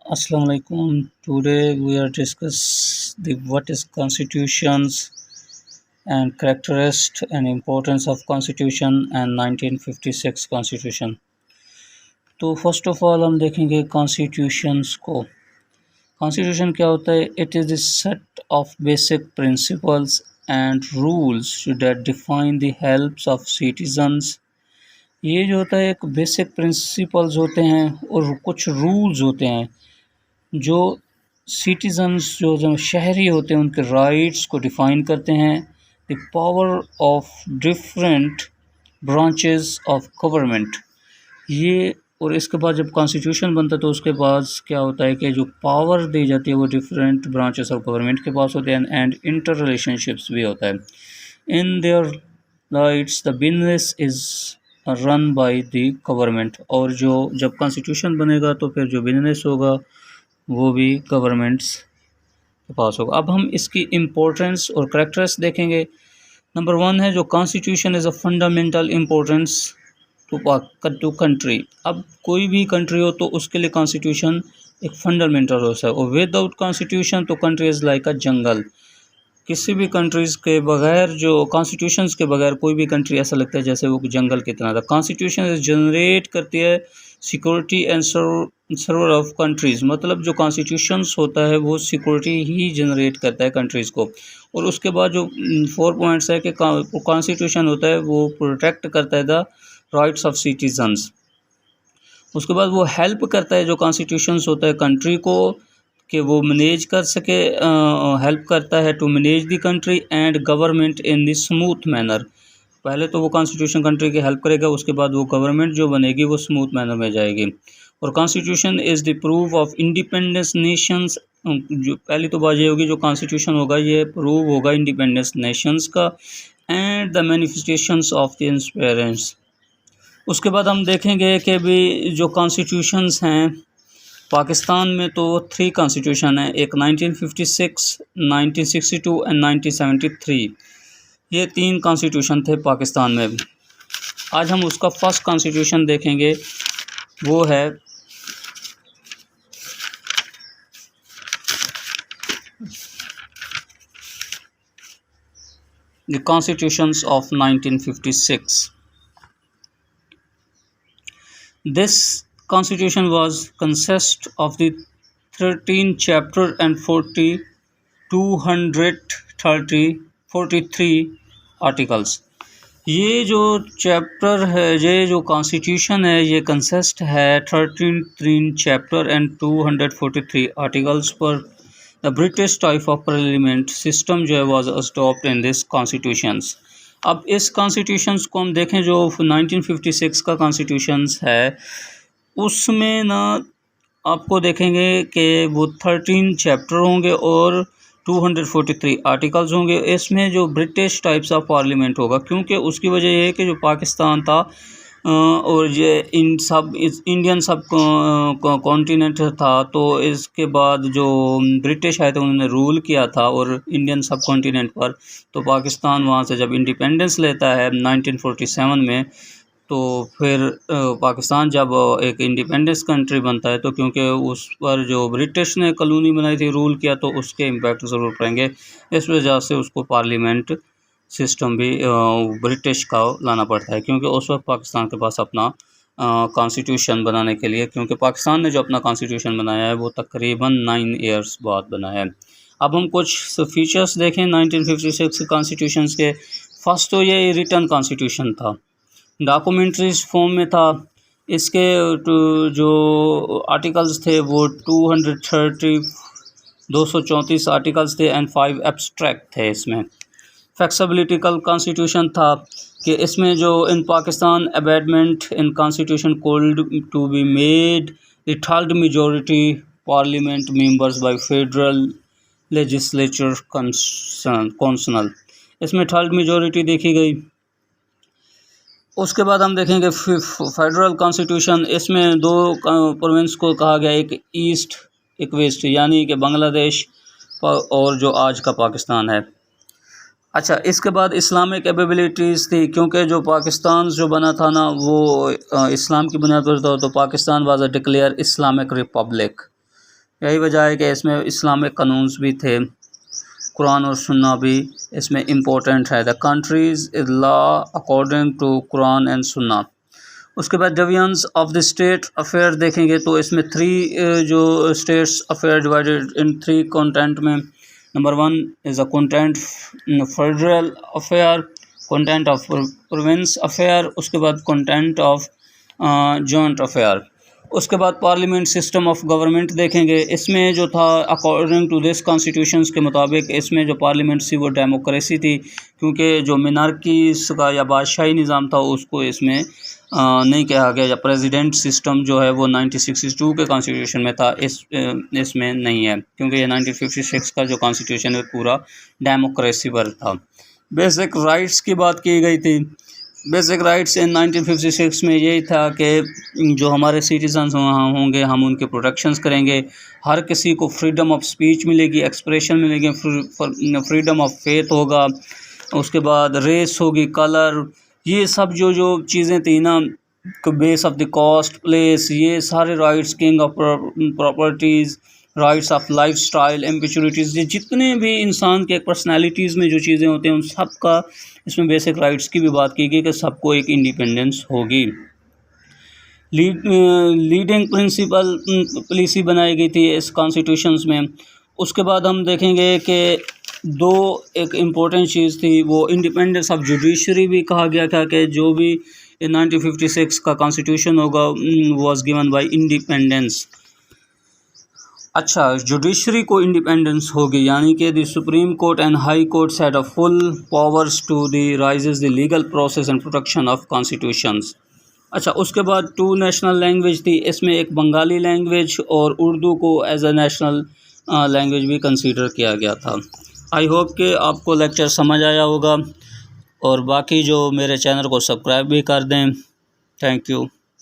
Assalamu alaikum. Today we are discuss the what is constitutions and characteristics and importance of constitution and 1956 constitution. तो first of all हम देखेंगे constitutions को। Constitution क्या होता है? It is the set of basic principles and rules that define the helps of citizens. ये जो होता है एक बेसिक प्रिंसिपल्स होते हैं और कुछ रूल्स होते हैं जो सिटीजन्स जो शहरी होते हैं उनके राइट्स को डिफ़ाइन करते हैं। The power of different branches of government, ये और इसके बाद जब कॉन्स्टिट्यूशन बनता है तो उसके बाद क्या होता है कि जो पावर दी जाती है वो डिफरेंट ब्रांचेस ऑफ गवर्नमेंट के पास होते हैं एंड इंटर रिलेशनशिप्स भी होता है। In their rights the business is run by the government, और जो जब कॉन्स्टिट्यूशन बनेगा तो फिर जो बिजनेस होगा वो भी गवर्नमेंट्स के पास होगा। अब हम इसकी इम्पोर्टेंस और करैक्टर्स देखेंगे। नंबर 1 है जो constitution is a fundamental importance to country. अब कोई भी कंट्री हो तो उसके लिए कॉन्स्टिट्यूशन एक फंडामेंटल होता है, और विदाउट कॉन्स्टिट्यूशन तो कंट्री इज़ लाइक अ जंगल। किसी भी कंट्रीज़ के बगैर, जो कॉन्स्टिट्यूशंस के बगैर कोई भी कंट्री ऐसा लगता है जैसे वो जंगल की तरह था। कॉन्स्टिट्यूशन जनरेट करती है security and server of countries, मतलब जो कॉन्स्टिट्यूशंस होता है वो सिक्योरिटी ही जनरेट करता है कंट्रीज़ को। और उसके बाद जो 4 पॉइंट्स है कि कॉन्स्टिट्यूशन होता है वो प्रोटेक्ट करता है द राइट्स ऑफ सिटीजन्स। उसके बाद वो हेल्प करता है, जो कॉन्स्टिट्यूशंस होता है कंट्री को कि वो मैनेज कर सके, हेल्प करता है to manage the country and government in the smooth manner. पहले तो वो कॉन्स्टिट्यूशन कंट्री की हेल्प करेगा, उसके बाद वो गवर्नमेंट जो बनेगी वो स्मूथ मैनर में जाएगी। और constitution is the proof of independence Nations. जो पहली तो बात ये होगी जो कॉन्स्टिट्यूशन होगा ये प्रूव होगा इंडिपेंडेंस नेशंस का and the manifestations of the inspirations. उसके बाद हम देखेंगे कि भी जो कॉन्स्टिट्यूशंस हैं पाकिस्तान में तो 3 कॉन्स्टिट्यूशन है, एक 1956, 1962 एंड 1973। ये 3 कॉन्स्टिट्यूशन थे पाकिस्तान में। आज हम उसका फर्स्ट कॉन्स्टिट्यूशन देखेंगे, वो है the constitutions of 1956। This constitution was consist of the 13 chapter and 43 articles। ये जो चैप्टर है, ये जो कॉन्स्टिट्यूशन है ये कंसिस्ट है 13 चैप्टर एंड 243 आर्टिकल्स पर। The British type of parliament system जो है was adopted in this constitutions. अब इस कॉन्स्टिट्यूशंस को हम देखें जो 1956 का कॉन्स्टिट्यूशंस है उसमें ना आपको देखेंगे कि वो 13 चैप्टर होंगे और 243 आर्टिकल्स होंगे। इसमें जो ब्रिटिश टाइप्स ऑफ पार्लियामेंट होगा, क्योंकि उसकी वजह ये है कि जो पाकिस्तान था और ये इंडियन सब कॉन्टिनेंट था, तो इसके बाद जो ब्रिटिश आए थे उन्होंने रूल किया था और इंडियन सब कॉन्टिनेंट पर। तो पाकिस्तान वहाँ से जब इंडिपेंडेंस लेता है 1947 में, तो फिर पाकिस्तान जब एक इंडिपेंडेंस कंट्री बनता है तो क्योंकि उस पर जो ब्रिटिश ने कॉलोनी बनाई थी, रूल किया, तो उसके इम्पैक्ट ज़रूर पड़ेंगे। इस वजह से उसको पार्लियामेंट सिस्टम भी ब्रिटिश का लाना पड़ता है, क्योंकि उस वक्त पाकिस्तान के पास अपना कॉन्स्टिट्यूशन बनाने के लिए, क्योंकि पाकिस्तान ने जो अपना कॉन्स्टिट्यूशन बनाया है वो तकरीबन 9 ईयर्स बाद बना है। अब हम कुछ फीचर्स देखें 1956 कॉन्स्टिट्यूशन के। फर्स्ट तो ये रिटन कॉन्स्टिट्यूशन था, डॉक्यूमेंट्रीज फॉर्म में था। इसके जो आर्टिकल्स थे वो 234 आर्टिकल्स थे एंड 5 एब्स्ट्रैक्ट थे। इसमें फ्लेक्सिबिलिटिकल कॉन्स्टिट्यूशन था कि इसमें जो in Pakistan amendment in constitution could to be made the third majority parliament members by federal legislature council. इसमें थर्ड मेजॉरिटी देखी गई। उसके बाद हम देखेंगे फेडरल कॉन्स्टिट्यूशन। इसमें 2 प्रोविंस को कहा गया, एक ईस्ट एक वेस्ट, यानी कि बांग्लादेश और जो आज का पाकिस्तान है। अच्छा, इसके बाद इस्लामिक कैपेबिलिटीज़ थी, क्योंकि जो पाकिस्तान जो बना था ना वो इस्लाम की बुनियाद पर था, तो Pakistan was a declare Islamic Republic. यही वजह है कि इसमें इस्लामिक कानून्स भी थे, कुरान और सुन्ना भी इसमें इम्पोर्टेंट है। The countries is law according to Quran and Sunnah. उसके बाद divisions of the state affair देखेंगे तो इसमें जो states affair divided in 3 content में। Number 1 is a content federal affair, content of province affair, उसके बाद कंटेंट ऑफ जॉइंट अफेयर। उसके बाद पार्लियामेंट सिस्टम ऑफ गवर्नमेंट देखेंगे। इसमें जो था अकॉर्डिंग टू दिस कॉन्स्टिट्यूशंस के मुताबिक इसमें जो पार्लियामेंट थी वो डेमोक्रेसी थी, क्योंकि जो मिनार्कीस का या बादशाही निज़ाम था उसको इसमें नहीं कहा गया, या प्रेसिडेंट सिस्टम जो है वो 1962 के कॉन्स्टिट्यूशन में था, इसमें नहीं है, क्योंकि ये 1956 का जो कॉन्स्टिट्यूशन है पूरा डेमोक्रेसी पर था। बेसिक राइट्स की बात की गई थी। बेसिक राइट्स इन 1956 में यही था कि जो हमारे सिटीजन्स वहाँ होंगे हम उनके प्रोटेक्शंस करेंगे, हर किसी को फ्रीडम ऑफ स्पीच मिलेगी, एक्सप्रेशन मिलेगी, फ्रीडम ऑफ फेथ होगा, उसके बाद रेस होगी, कलर, ये सब जो चीज़ें थी ना, base of the cost, place, ये सारे rights, king of properties, rights of life style, impurities, ये जितने भी इंसान के पर्सनैलिटीज़ में जो चीज़ें होती हैं उन सब का इसमें बेसिक राइट्स की भी बात की गई कि सबको एक इंडिपेंडेंस होगी। लीडिंग प्रिंसिपल पॉलिसी बनाई गई थी इस कॉन्स्टिट्यूशंस में। उसके बाद हम देखेंगे कि एक इम्पोर्टेंट चीज़ थी वो इंडिपेंडेंस ऑफ जुडिशरी भी कहा गया था कि जो भी 1956 का कॉन्स्टिट्यूशन होगा वाज गिवन बाय इंडिपेंडेंस। अच्छा, जुडिशरी को इंडिपेंडेंस होगी, यानी कि the supreme court and high court had a full powers to the raises the legal process and protection of constitutions. अच्छा, उसके बाद 2 नेशनल लैंग्वेज थी, इसमें एक बंगाली लैंग्वेज और उर्दू को एज अ नेशनल लैंग्वेज भी कंसीडर किया गया था। आई होप कि आपको लेक्चर समझ आया होगा, और बाकी जो मेरे चैनल को सब्सक्राइब भी कर दें। Thank you.